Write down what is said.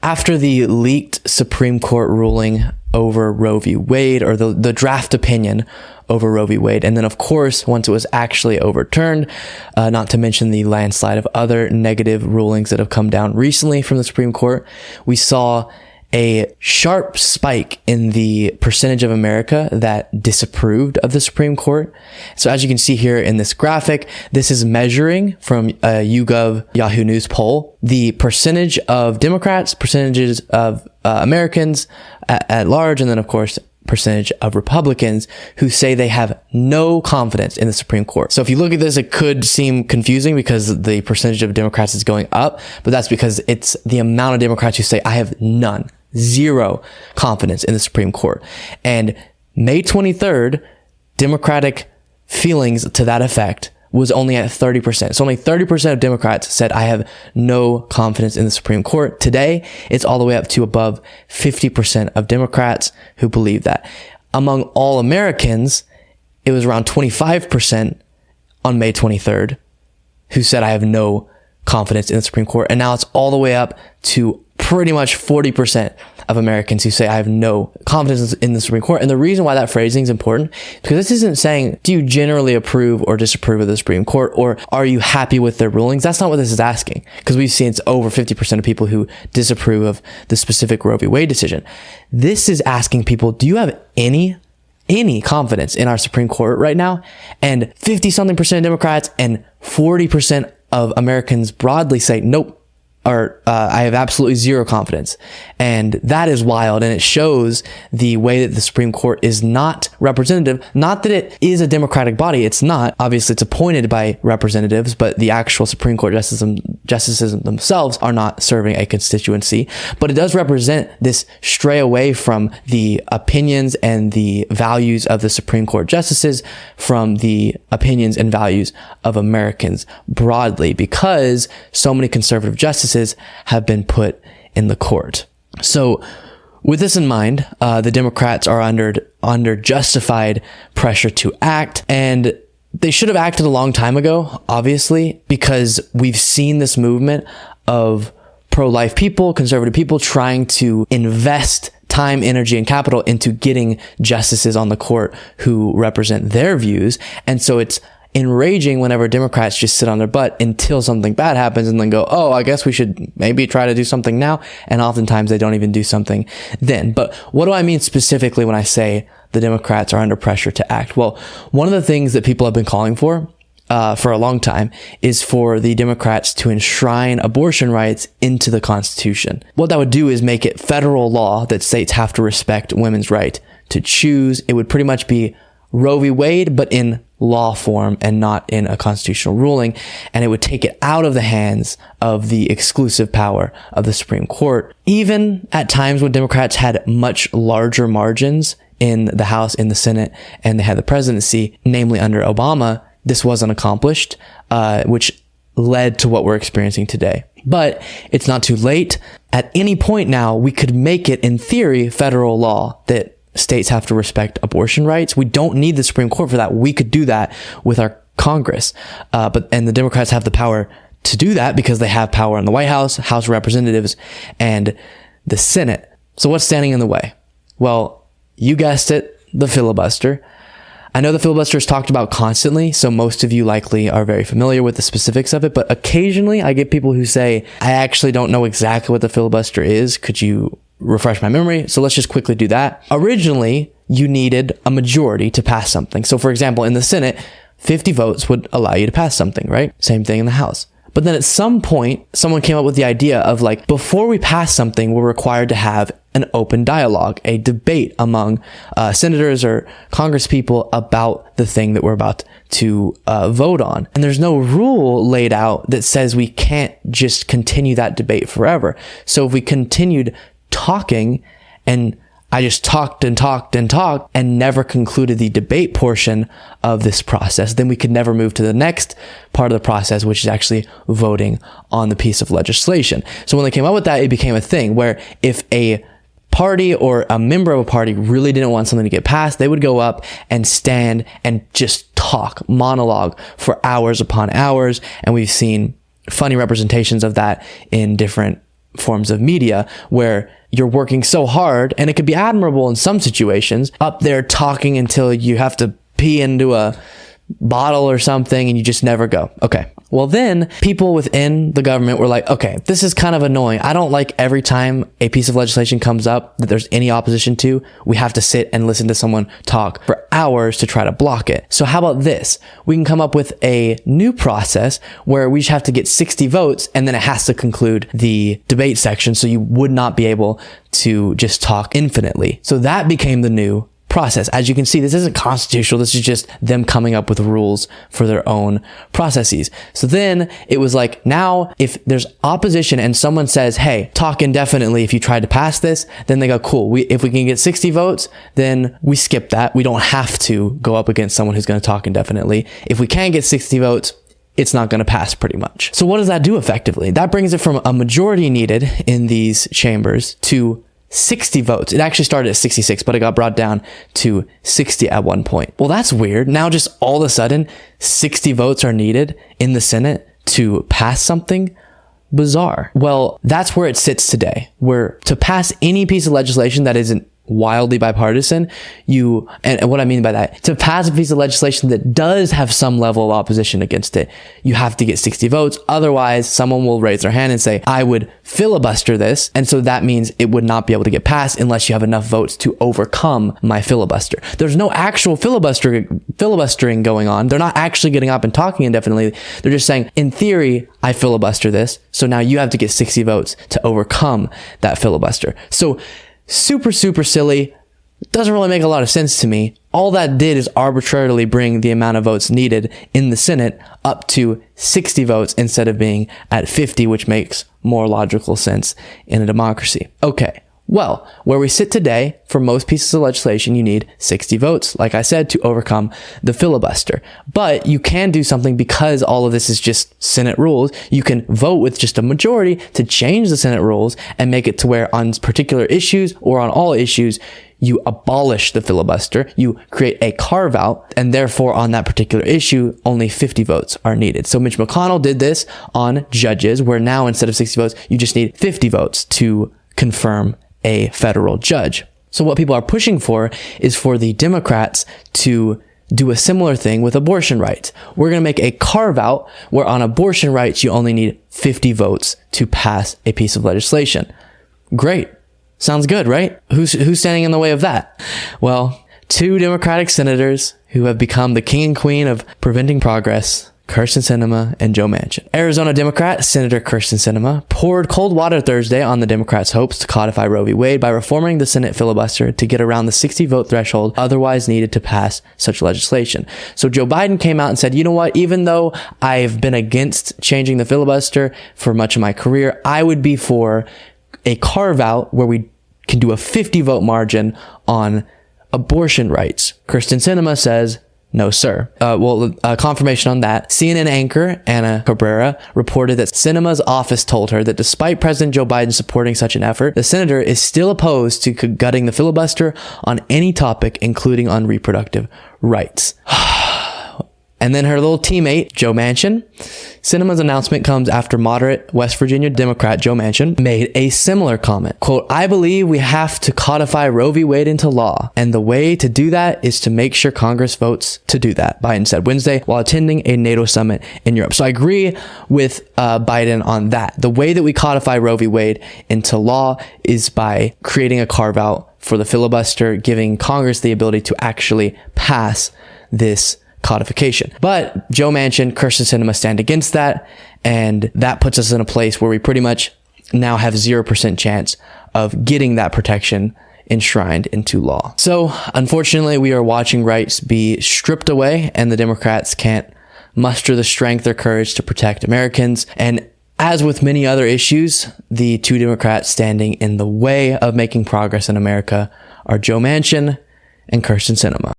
after the leaked Supreme Court ruling over Roe v. Wade, or the draft opinion over Roe v. Wade. And then, of course, once it was actually overturned, not to mention the landslide of other negative rulings that have come down recently from the Supreme Court, we saw a sharp spike in the percentage of America that disapproved of the Supreme Court. So as you can see here in this graphic, this is measuring from a YouGov Yahoo News poll, the percentage of Democrats, percentages of Americans at large, and then of course, percentage of Republicans who say they have no confidence in the Supreme Court. So if you look at this, it could seem confusing because the percentage of Democrats is going up, but that's because it's the amount of Democrats who say I have none, zero confidence in the Supreme Court. And May 23rd, Democratic feelings to that effect was only at 30%. So only 30% of Democrats said, I have no confidence in the Supreme Court. Today, it's all the way up to above 50% of Democrats who believe that. Among all Americans, it was around 25% on May 23rd who said, I have no confidence in the Supreme Court. And now it's all the way up to pretty much 40% of Americans who say I have no confidence in the Supreme Court. And the reason why that phrasing is important, because this isn't saying, do you generally approve or disapprove of the Supreme Court, or are you happy with their rulings? That's not what this is asking, because we've seen it's over 50% of people who disapprove of the specific Roe v. Wade decision. This is asking people, do you have any confidence in our Supreme Court right now? And 50-something% of Democrats and 40% of Americans broadly say, nope, or I have absolutely zero confidence. And that is wild. And it shows the way that the Supreme Court is not representative. Not that it is a democratic body. It's not. Obviously, it's appointed by representatives, but the actual Supreme Court justices themselves are not serving a constituency. But it does represent this stray away from the opinions and the values of the Supreme Court justices from the opinions and values of Americans broadly, because so many conservative justices have been put in the court. So with this in mind, the Democrats are under justified pressure to act, and they should have acted a long time ago, obviously, because we've seen this movement of pro-life people, conservative people trying to invest time, energy, and capital into getting justices on the court who represent their views. And so it's enraging whenever Democrats just sit on their butt until something bad happens and then go, oh, I guess we should maybe try to do something now. And oftentimes they don't even do something then. But what do I mean specifically when I say the Democrats are under pressure to act? Well, one of the things that people have been calling for a long time is for the Democrats to enshrine abortion rights into the Constitution. What that would do is make it federal law that states have to respect women's right to choose. It would pretty much be Roe v. Wade, but in law form and not in a constitutional ruling. And it would take it out of the hands of the exclusive power of the Supreme Court. Even at times when Democrats had much larger margins in the House, in the Senate, and they had the presidency, namely under Obama, this wasn't accomplished, which led to what we're experiencing today. But it's not too late. At any point now, we could make it, in theory, federal law that states have to respect abortion rights. We don't need the Supreme Court for that. We could do that with our Congress. And the Democrats have the power to do that because they have power in the White House, House of Representatives, and the Senate. So what's standing in the way? Well, you guessed it, the filibuster. I know the filibuster is talked about constantly, so most of you likely are very familiar with the specifics of it, but occasionally I get people who say, I actually don't know exactly what the filibuster is. Could you refresh my memory? So let's just quickly do that. Originally, you needed a majority to pass something. So for example, in the Senate, 50 votes would allow you to pass something, right? Same thing in the House. But then at some point, someone came up with the idea of like, before we pass something, we're required to have an open dialogue, a debate among senators or congresspeople about the thing that we're about to vote on. And there's no rule laid out that says we can't just continue that debate forever. So if we continued talking, and I just talked and talked and talked and never concluded the debate portion of this process, then we could never move to the next part of the process, which is actually voting on the piece of legislation. So when they came up with that, it became a thing where if a party or a member of a party really didn't want something to get passed, they would go up and stand and just talk, monologue for hours upon hours. And we've seen funny representations of that in different forms of media where you're working so hard, and it could be admirable in some situations, up there talking until you have to pee into a bottle or something and you just never go. Okay. Well, then people within the government were like, okay, this is kind of annoying. I don't like every time a piece of legislation comes up that there's any opposition to, we have to sit and listen to someone talk for hours to try to block it. So how about this? We can come up with a new process where we just have to get 60 votes and then it has to conclude the debate section. So you would not be able to just talk infinitely. So that became the new process. As you can see, this isn't constitutional. This is just them coming up with rules for their own processes. So then it was like, now if there's opposition and someone says, hey, talk indefinitely if you tried to pass this, then they go, cool. If we can get 60 votes, then we skip that. We don't have to go up against someone who's going to talk indefinitely. If we can't get 60 votes, it's not going to pass pretty much. So what does that do effectively? That brings it from a majority needed in these chambers to 60 votes. It actually started at 66, but it got brought down to 60 at one point. Well, that's weird. Now just all of a sudden, 60 votes are needed in the Senate to pass something. Bizarre. Well, that's where it sits today, where to pass any piece of legislation that isn't wildly bipartisan, and what I mean by that, to pass a piece of legislation that does have some level of opposition against it, you have to get 60 votes. Otherwise, someone will raise their hand and say, I would filibuster this. And so that means it would not be able to get passed unless you have enough votes to overcome my filibuster. There's no actual filibustering going on. They're not actually getting up and talking indefinitely. They're just saying, in theory, I filibuster this. So now you have to get 60 votes to overcome that filibuster. So super, super silly. Doesn't really make a lot of sense to me. All that did is arbitrarily bring the amount of votes needed in the Senate up to 60 votes instead of being at 50, which makes more logical sense in a democracy. Okay. Well, where we sit today, for most pieces of legislation, you need 60 votes, like I said, to overcome the filibuster. But you can do something because all of this is just Senate rules. You can vote with just a majority to change the Senate rules and make it to where on particular issues or on all issues, you abolish the filibuster, you create a carve out, and therefore on that particular issue, only 50 votes are needed. So Mitch McConnell did this on judges, where now instead of 60 votes, you just need 50 votes to confirm a federal judge. So what people are pushing for is for the Democrats to do a similar thing with abortion rights. We're going to make a carve out where on abortion rights, you only need 50 votes to pass a piece of legislation. Great. Sounds good, right? Who's standing in the way of that? Well, two Democratic senators who have become the king and queen of preventing progress, Kyrsten Sinema and Joe Manchin. Arizona Democrat Senator Kyrsten Sinema poured cold water Thursday on the Democrats' hopes to codify Roe v. Wade by reforming the Senate filibuster to get around the 60 vote threshold otherwise needed to pass such legislation. So Joe Biden came out and said, you know what, even though I've been against changing the filibuster for much of my career, I would be for a carve out where we can do a 50 vote margin on abortion rights. Kyrsten Sinema says, no, sir. Confirmation on that. CNN anchor Ana Cabrera reported that Sinema's office told her that despite President Joe Biden supporting such an effort, the senator is still opposed to gutting the filibuster on any topic, including on reproductive rights. And then her little teammate, Joe Manchin. Sinema's announcement comes after moderate West Virginia Democrat Joe Manchin made a similar comment. Quote, I believe we have to codify Roe v. Wade into law. And the way to do that is to make sure Congress votes to do that, Biden said Wednesday while attending a NATO summit in Europe. So I agree with Biden on that. The way that we codify Roe v. Wade into law is by creating a carve out for the filibuster, giving Congress the ability to actually pass this codification. But Joe Manchin, Kyrsten Sinema stand against that, and that puts us in a place where we pretty much now have 0% chance of getting that protection enshrined into law. So unfortunately, we are watching rights be stripped away, and the Democrats can't muster the strength or courage to protect Americans. And as with many other issues, the two Democrats standing in the way of making progress in America are Joe Manchin and Kyrsten Sinema.